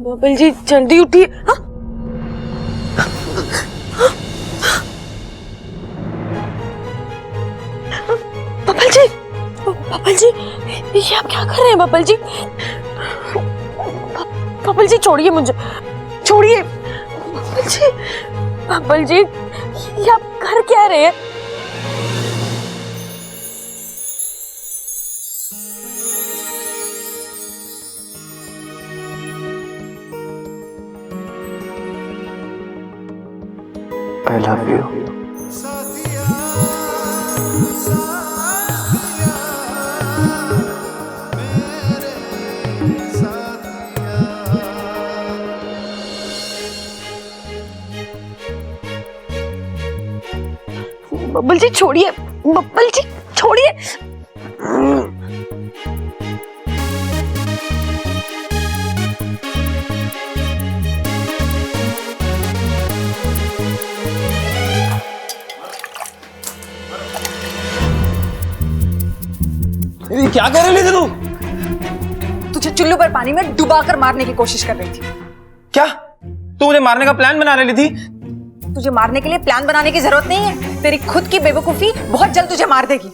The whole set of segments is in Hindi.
बबल जी जल्दी उठिए। हाँ? बबल जी, बबल जी, ये आप क्या कर रहे हैं बबल जी? बबल जी छोड़िए मुझे, छोड़िए बबल जी। बबल जी ये आप कर क्या रहे हैं? I love you. बबल जी छोड़िए, बबल जी छोड़िए। क्या कर रही थी तू? तुझे चुल्लू पर पानी में डुबा कर मारने की कोशिश कर रही थी। क्या तू मुझे मारने का प्लान बना रही थी? तुझे मारने के लिए प्लान बनाने की जरूरत नहीं है। तेरी खुद की बेवकूफी बहुत जल्द तुझे मार देगी।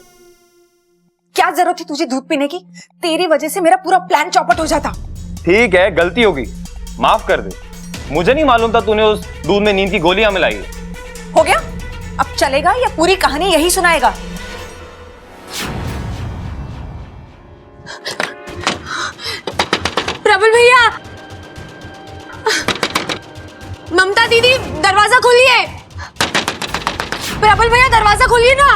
क्या जरूरत थी तुझे दूध पीने की? तेरी वजह से मेरा पूरा प्लान चौपट हो जाता। ठीक है, गलती होगी, माफ कर दे। मुझे नहीं मालूम था तूने उस दूध में नींद की गोलियां मिलाई। हो गया? अब चलेगा या पूरी कहानी यही सुनाएगा? प्रबल भैया, ममता दीदी दरवाजा खोलिए। प्रबल भैया दरवाजा खोलिए ना।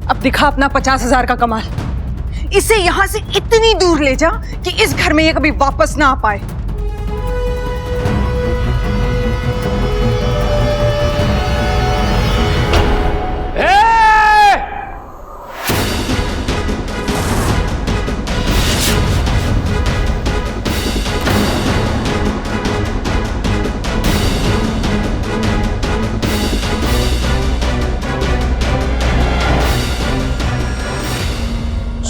अब दिखा अपना 50,000 का कमाल। इसे यहां से इतनी दूर ले जा कि इस घर में ये कभी वापस ना आ पाए।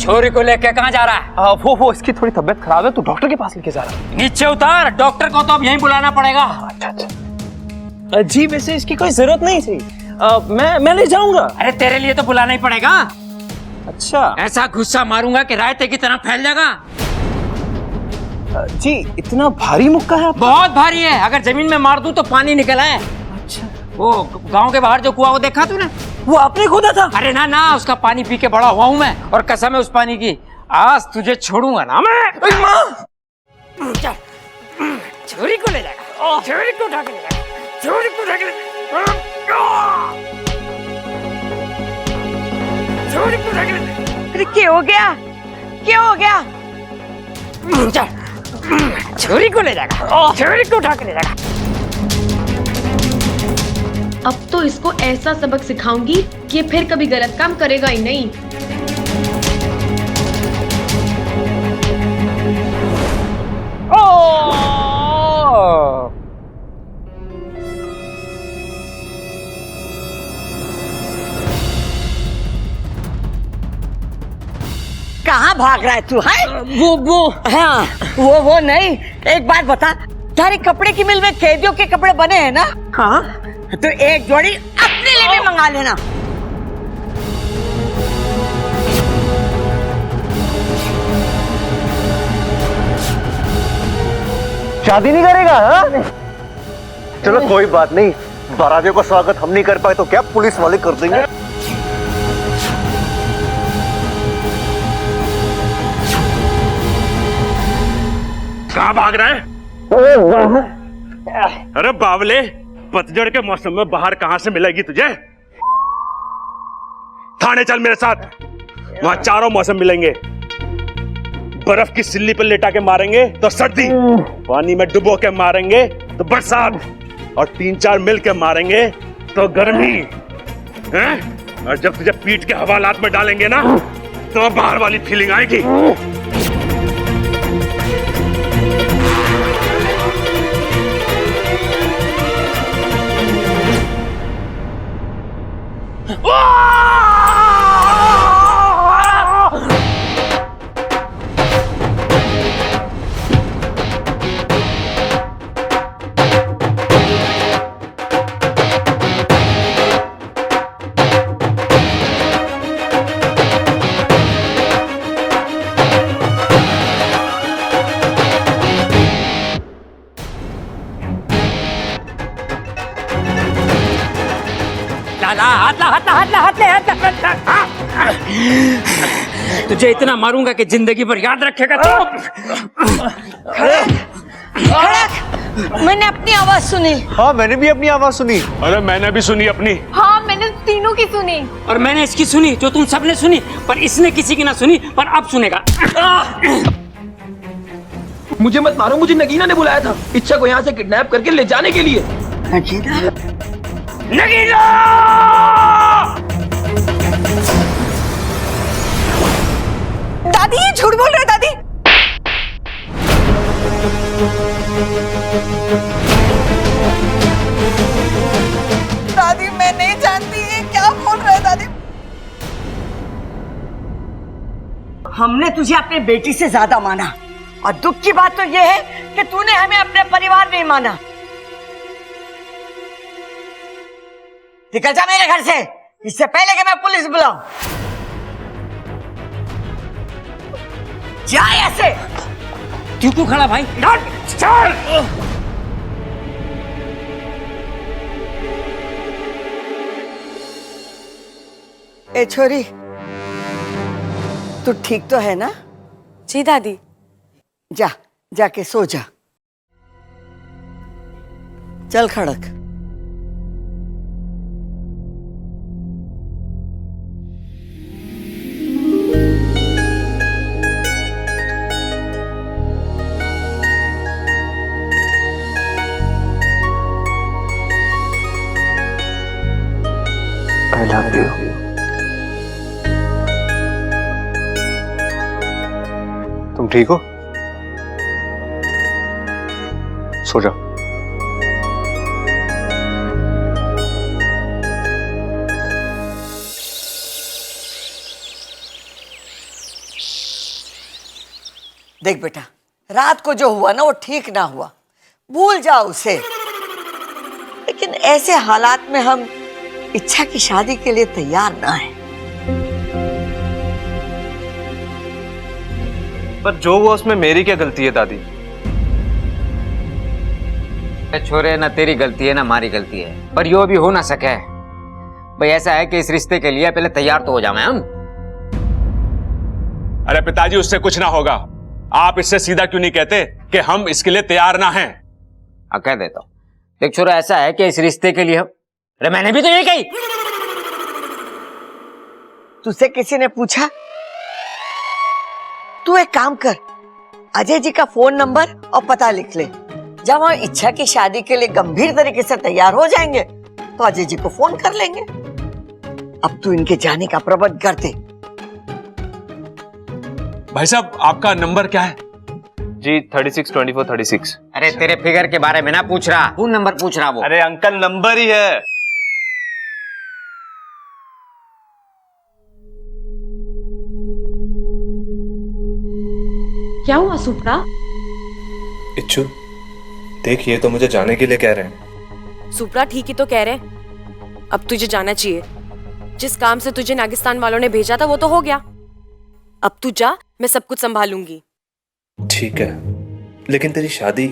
छोरी को लेके कहाँ जा रहा है? वो इसकी थोड़ी तबीयत खराब है, तू डॉक्टर के पास लेके जा रहा है। नीचे उतार, डॉक्टर को तो अब यहीं बुलाना पड़ेगा। अच्छा जी, वैसे इसकी कोई जरूरत नहीं थी। मैं ले जाऊंगा। अरे तेरे लिए तो बुलाना ही पड़ेगा। अच्छा ऐसा गुस्सा मारूंगा कि रायते की तरह फैल जाएगा। जी, इतना भारी मुक्का है आपका? बहुत भारी है, अगर जमीन में मार दूं तो पानी निकल आए। अच्छा, वो गांव के बाहर जो कुआं वो देखा तूने? वो आपने खोदा था? अरे ना ना, उसका पानी पी के बड़ा हुआ हूं मैं, और कसम है उस पानी की, आज तुझे छोड़ूंगा ना मैं। चल, छोरी को ले जाएगा, छोरी को उठा के ले जाएगा, छोरी को उठा के ले जाएगा, छोरी को उठा के ले जाएगा। अरे क्या हो गया? क्या हो गया? चल, छोरी को ले जाएगा, छोरी को उठा के ले जाएगा। अब तो इसको ऐसा सबक सिखाऊंगी कि ये फिर कभी गलत काम करेगा ही नहीं। कहाँ भाग रहा है तू? है वो हाँ, वो नहीं। एक बात बता, तारे कपड़े की मिल में कैदियों के कपड़े बने हैं ना? हाँ, तो एक जोड़ी अपने लिए भी मंगा लेना। शादी नहीं करेगा? हाँ? चलो कोई बात नहीं, बारातियों का स्वागत हम नहीं कर पाए तो क्या पुलिस वाले कर देंगे। कहाँ भाग रहा है? अरे बावले, पतझड़ के मौसम में बाहर कहां से मिलेगी तुझे? थाने चल मेरे साथ, वहां चारों मौसम मिलेंगे। बर्फ की सिल्ली पर लेटा के मारेंगे तो सर्दी, पानी में डुबो के मारेंगे तो बरसात, और 3-4 मिल के मारेंगे तो गर्मी हैं? और जब तुझे पीठ के हवालात में डालेंगे ना तो बाहर वाली फीलिंग आएगी। तुझे इतना मारूंगा कि जिंदगी भर याद रखेगा तू। मैंने अपनी आवाज सुनी। हाँ मैंने भी अपनी आवाज सुनी। अरे मैंने भी सुनी अपनी। हाँ मैंने तीनों की सुनी। और मैंने इसकी सुनी जो तुम सबने सुनी, पर इसने किसी की ना सुनी, पर अब सुनेगा। मुझे मत मारो, मुझे नगीना ने बुलाया था इच्छा को यहाँ से किडनैप करके ले जाने के लिए। नगीना! दादी ये झूठ बोल रहे दादी। दादी मैं नहीं जानती ये क्या बोल रहे दादी। हमने तुझे अपनी बेटी से ज्यादा माना, और दुख की बात तो यह है कि तूने हमें अपने परिवार नहीं माना। निकल जा मेरे घर से, इससे पहले कि मैं पुलिस बुलाऊं। जा ऐसे। क्यों खड़ा भाई? चल! ए छोरी, तू ठीक तो है ना? जी दादी। जा, जाके सो जा। चल खड़क। I love you. तुम ठीक हो? सो जाओ। देख बेटा, रात को जो हुआ ना वो ठीक ना हुआ, भूल जाओ उसे। लेकिन ऐसे हालात में हम इच्छा की शादी के लिए तैयार ना है। पर जो हुआ उसमें मेरी क्या गलती है दादी? छोरे, ना तेरी गलती है ना हमारी गलती है, पर यो भी हो ना सके। भाई ऐसा है कि इस रिश्ते के लिए पहले तैयार तो हो जाए हम। अरे पिताजी, उससे कुछ ना होगा। आप इससे सीधा क्यों नहीं कहते कि हम इसके लिए तैयार ना हैं? कह देता हूं। देख छोरा, ऐसा है कि इस रिश्ते के लिए हम... अरे मैंने भी तो यही कही। तुझसे किसी ने पूछा? तू एक काम कर, अजय जी का फोन नंबर और पता लिख ले। जब हम इच्छा की शादी के लिए गंभीर तरीके से तैयार हो जाएंगे तो अजय जी को फोन कर लेंगे। अब तू इनके जाने का प्रबंध कर दे। भाई साहब, आपका नंबर क्या है? जी 362436। अरे तेरे फिगर के बारे में ना पूछ रहा, फोन नंबर पूछ रहा वो। अरे अंकल नंबर ही है। क्या हुआ सुप्रा? इच्छु, देख ये तो मुझे जाने के लिए कह रहे हैं। सुप्रा ठीक ही तो कह रहे हैं। अब तुझे जाना चाहिए। जिस काम से तुझे नागिस्तान वालों ने भेजा था वो तो हो गया। अब तू जा, मैं सब कुछ संभालूंगी। ठीक है, लेकिन तेरी शादी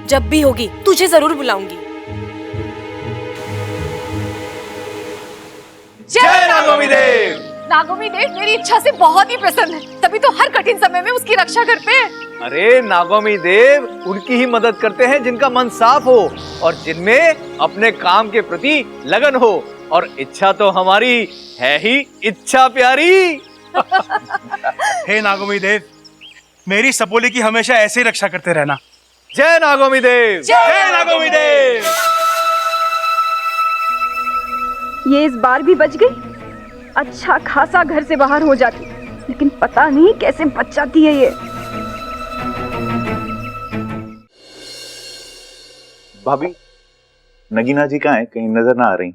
जब भी होगी तुझे जरूर बुलाऊंगी। जय नागोमी देव। नागोमी देव मेरी इच्छा से बहुत ही प्रसन्न है, तभी तो हर कठिन समय में उसकी रक्षा करते हैं। अरे नागोमी देव उनकी ही मदद करते हैं जिनका मन साफ हो और जिनमें अपने काम के प्रति लगन हो, और इच्छा तो हमारी है ही इच्छा प्यारी। हे नागोमी देव, मेरी सपोली की हमेशा ऐसे ही रक्षा करते रहना। जय नागोमी देव। जय नागोमी देव। ये इस बार भी बच गई। अच्छा खासा घर से बाहर हो जाती, लेकिन पता नहीं कैसे बच जाती है ये। भाभी, नगीना जी कहाँ है? कहीं नजर ना आ रही।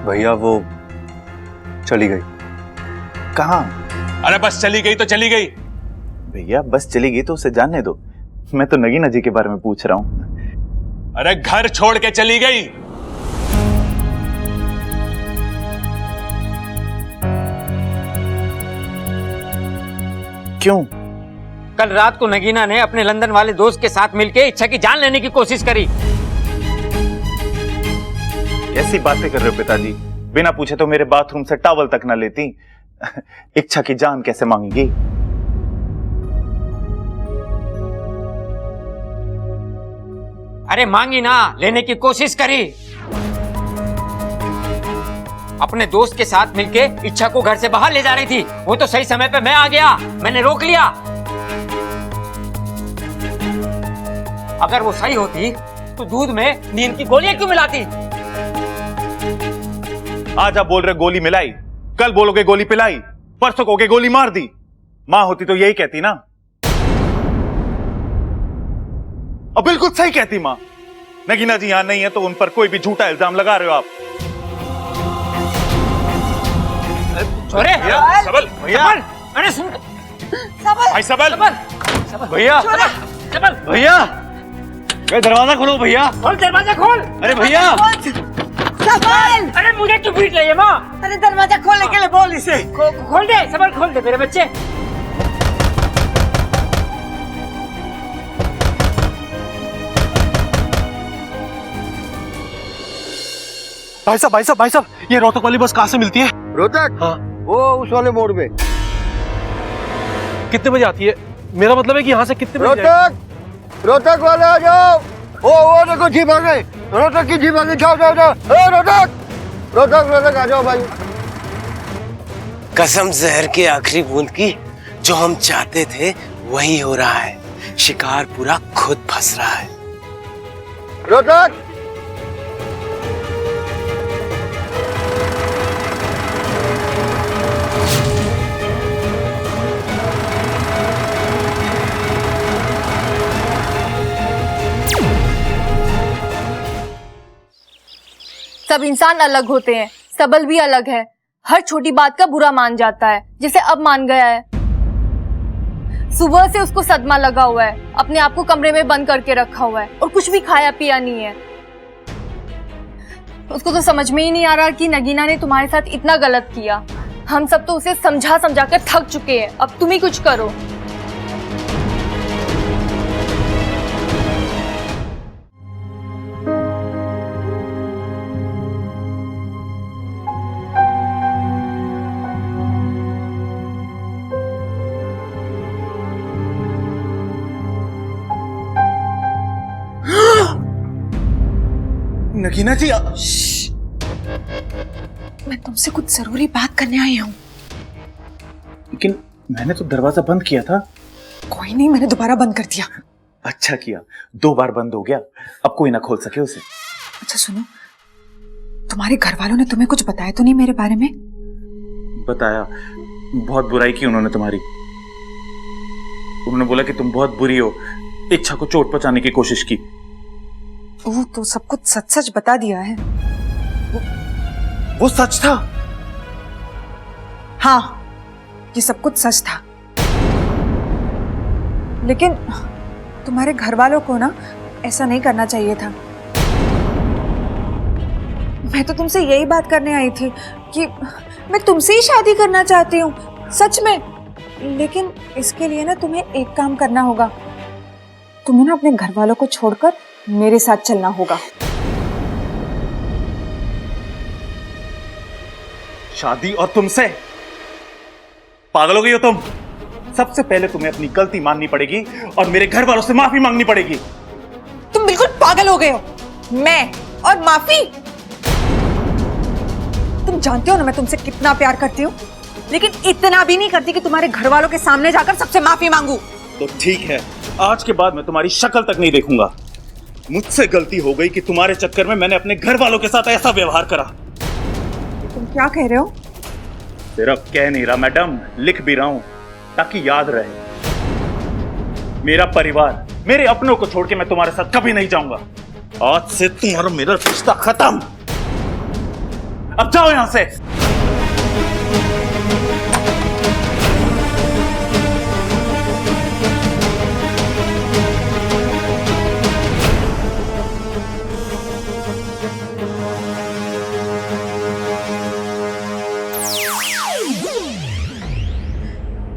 भैया वो चली गई। कहाँ? अरे बस चली गई तो चली गई। भैया बस चली गई तो उसे जानने दो, मैं तो नगीना जी के बारे में पूछ रहा हूँ। अरे घर छोड़ के चली गई। क्यों? कल रात को नगीना ने अपने लंदन वाले दोस्त के साथ मिलकर इच्छा की जान लेने की कोशिश करी। कैसी बातें कर रहे हो पिताजी? बिना पूछे तो मेरे बाथरूम से टॉवल तक ना लेती। इच्छा की जान कैसे मांगेगी? अरे मांगी ना, लेने की कोशिश करी। अपने दोस्त के साथ मिलके इच्छा को घर से बाहर ले जा रही थी। वो तो सही समय पे मैं आ गया, मैंने रोक लिया। अगर वो सही होती तो दूध में नींद की गोलियां क्यों मिलाती? आज आप बोल रहे गोली मिलाई, कल बोलोगे गोली पिलाई, परसों कहोगे गोली मार दी। मां होती तो यही कहती ना। अब बिल्कुल सही कहती मां। नगीना जी यहां नहीं है तो उन पर कोई भी झूठा इल्जाम लगा रहे हो आप। छोरे सबल भैया, अरे सुन भाई सबल भैया सबल भैया, दरवाजा खोलो भैया। खोल दरवाजा खोल। अरे भैया सबल! अरे मुझे क्यों पीट रही है माँ? अरे दरवाजा खोलने के लिए बोल इसे। खोल दे सबल, खोल दे मेरे बच्चे। भाई साहब, ये रोहतक वाली बस कहाँ से मिलती है? रोहतक? हाँ, वो उस वाले मोड़ पे। कितने बजे आती है? मेरा मतलब है कि यहाँ से कितने बजे? रोहतक वाले आ जाओ। वो देखो जीप आ गई, रोहतक की जीप आ गई। जाओ जाओ जाओ। रोहतक आ जाओ भाई। कसम जहर के आखिरी बूंद की, जो हम चाहते थे वही हो रहा है। शिकार पूरा खुद फंस रहा है। रोहतक सब इंसान अलग होते हैं, सबल भी अलग है। हर छोटी बात का बुरा मान जाता है, जैसे अब मान गया है। सुबह से उसको सदमा लगा हुआ है, अपने आप को कमरे में बंद करके रखा हुआ है और कुछ भी खाया पिया नहीं है। उसको तो समझ में ही नहीं आ रहा कि नगीना ने तुम्हारे साथ इतना गलत किया। हम सब तो उसे समझा समझा कर थक चुके हैं, अब तुम ही कुछ करो। नगीना जी, मैं तुमसे कुछ जरूरी बात करने आई हूँ। लेकिन मैंने तो दरवाजा बंद किया था। कोई नहीं, मैंने दोबारा बंद कर दिया। अच्छा किया, 2 बार बंद हो गया, अब कोई ना खोल सके उसे। अच्छा सुनो, तुम्हारे घर वालों ने तुम्हें कुछ बताया तो नहीं मेरे बारे में? बताया, बहुत बुराई की उन्होंने तुम्हारी। उन्होंने बोला कि तुम बहुत बुरी हो, इच्छा को चोट पहुंचाने की कोशिश की। वो तो सब कुछ सच सच बता दिया है। वो सच था? हाँ, ये सब कुछ सच था। लेकिन तुम्हारे घर वालों को ना ऐसा नहीं करना चाहिए था। मैं तो तुमसे यही बात करने आई थी कि मैं तुमसे ही शादी करना चाहती हूँ, सच में। लेकिन इसके लिए ना तुम्हें एक काम करना होगा। तुम्हें ना अपने घर वालों को छोड़कर मेरे साथ चलना होगा। शादी और तुमसे। पागल हो गई हो तुम। सबसे पहले तुम्हें अपनी गलती माननी पड़ेगी और मेरे घर वालों से माफी मांगनी पड़ेगी। तुम बिल्कुल पागल हो गए हो। मैं और माफी? तुम जानते हो ना मैं तुमसे कितना प्यार करती हूँ, लेकिन इतना भी नहीं करती कि तुम्हारे घर वालों के सामने जाकर सबसे माफी मांगू। तो ठीक है, आज के बाद मैं तुम्हारी शक्ल तक नहीं देखूंगा। मुझसे गलती हो गई कि तुम्हारे चक्कर में मैंने अपने घर वालों के साथ ऐसा व्यवहार करा। तुम क्या कह रहे हो? सिर्फ कह नहीं रहा मैडम, लिख भी रहा हूं ताकि याद रहे। मेरा परिवार, मेरे अपनों को छोड़ के मैं तुम्हारे साथ कभी नहीं जाऊंगा। आज से तुम्हारा मेरा रिश्ता खत्म। अब जाओ यहां से।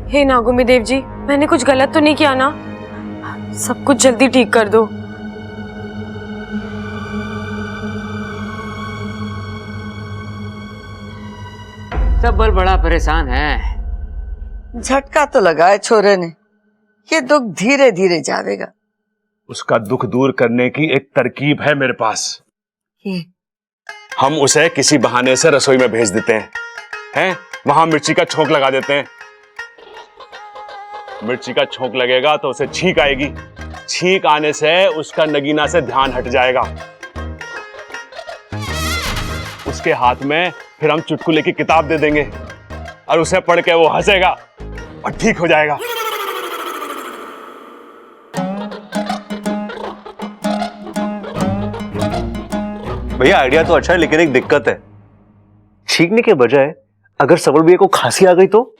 हे नागुमी देव जी, मैंने कुछ गलत तो नहीं किया ना? सब कुछ जल्दी ठीक कर दो। सब बड़ा परेशान है। झटका तो लगा है छोरे ने, ये दुख धीरे धीरे जाएगा। उसका दुख दूर करने की एक तरकीब है मेरे पास। हम उसे किसी बहाने से रसोई में भेज देते हैं, वहां मिर्ची का छोंक लगा देते हैं। मिर्ची का छोंक लगेगा तो उसे छींक आएगी। छींक आने से उसका नगीना से ध्यान हट जाएगा। उसके हाथ में फिर हम चुटकुले की किताब दे देंगे और उसे पढ़ के वो हंसेगा और ठीक हो जाएगा। भैया आइडिया तो अच्छा है, लेकिन एक दिक्कत है। छींकने के बजाय अगर सबल भैया को खांसी आ गई तो?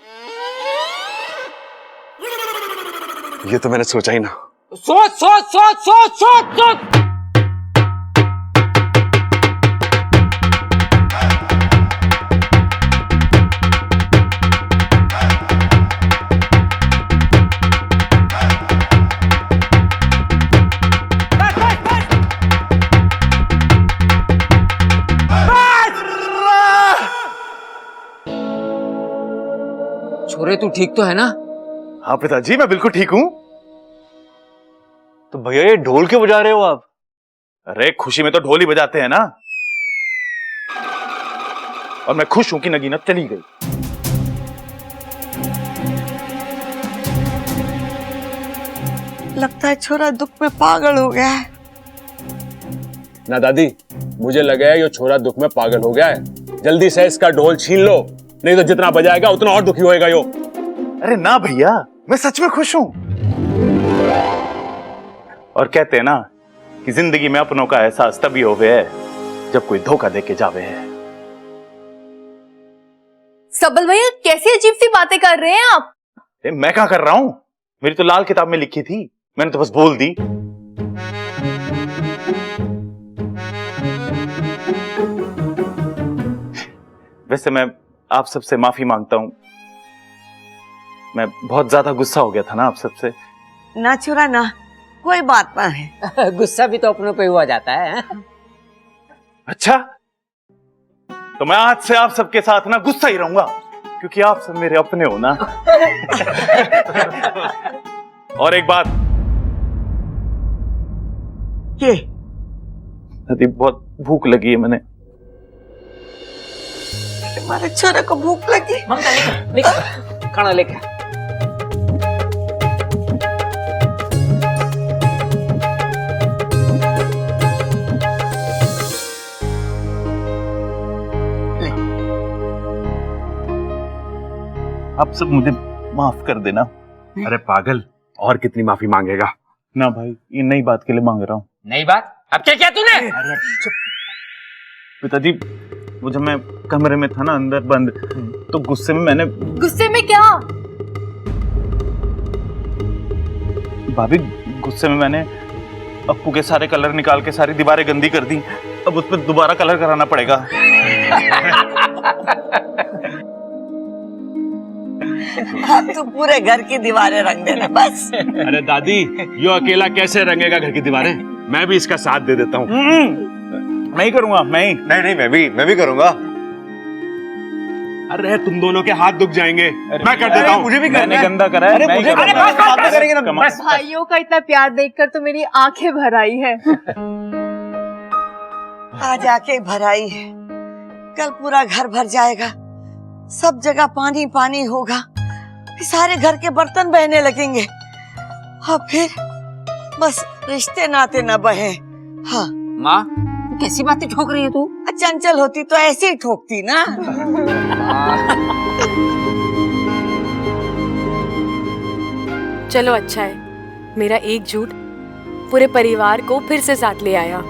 ये तो मैंने सोचा ही ना। सोच सोच सोच सोच सोच सोच। छोरे तू ठीक तो है ना? हाँ पिताजी, मैं बिल्कुल ठीक हूं। तो भैया ये ढोल क्यों बजा रहे हो आप? अरे खुशी में तो ढोल ही बजाते हैं ना। और मैं खुश हूं कि नगीना चली गई। लगता है छोरा दुख में पागल हो गया है। ना दादी, मुझे लगा है ये छोरा दुख में पागल हो गया है। जल्दी से इसका ढोल छीन लो, नहीं तो जितना बजाएगा उतना और दुखी होएगा यो। अरे ना भैया, मैं सच में खुश हूं। और कहते हैं ना कि जिंदगी में अपनों का एहसास तभी होवे है जब कोई धोखा दे के जावे है। सबल भैया कैसी अजीब सी बातें कर रहे हैं आप? मैं क्या कर रहा हूं? मेरी तो लाल किताब में लिखी थी, मैंने तो बस बोल दी। वैसे मैं आप सबसे माफी मांगता हूं। मैं बहुत ज्यादा गुस्सा हो गया था ना आप सबसे। ना छोरा ना, कोई बात ना है। गुस्सा भी तो अपनों पे हुआ जाता है। अच्छा, तो मैं आज से आप सबके साथ ना गुस्सा ही रहूंगा, क्योंकि आप सब मेरे अपने हो ना। और एक बात, ये नदी बहुत भूख लगी है। मैंने तुम्हारे छोरे को भूख लगी? खाना लेके। आप सब मुझे माफ कर देना। अरे पागल, और कितनी माफी मांगेगा? ना भाई, ये नई बात के लिए मांग रहा हूँ। नई बात? अब क्या किया तूने? पिताजी, वो जब मैं कमरे में था ना अंदर बंद, तो गुस्से में मैंने। गुस्से में क्या? भाभी, गुस्से में मैंने अप्पू के सारे कलर निकाल के सारी दीवारें गंदी कर दी। अब उस पर दोबारा कलर कराना पड़ेगा। अब तो पूरे घर की दीवारें रंग देना बस। अरे दादी, यो अकेला कैसे रंगेगा घर की दीवारें? मैं भी इसका साथ दे देता हूँ। मैं ही करूंगा। मैं ही। नहीं, मैं भी करूंगा। अरे तुम दोनों के हाथ दुख जाएंगे, मैं कर देता हूँ। मुझे भी मैंने गंदा करा है, अरे मैं ही मुझे करूंगा। बात तो करेंगे ना। बस। भाइयों का इतना प्यार देखकर तो मेरी आंखें भर आई है। आज आके भराई है, कल पूरा घर भर जाएगा, सब जगह पानी पानी होगा, फिर सारे घर के बर्तन बहने लगेंगे और फिर बस रिश्ते नाते न बहे। हाँ माँ कैसी बातें ठोक रही है तू? चंचल होती तो ऐसे ही ठोकती ना। चलो अच्छा है, मेरा एक झूठ पूरे परिवार को फिर से साथ ले आया।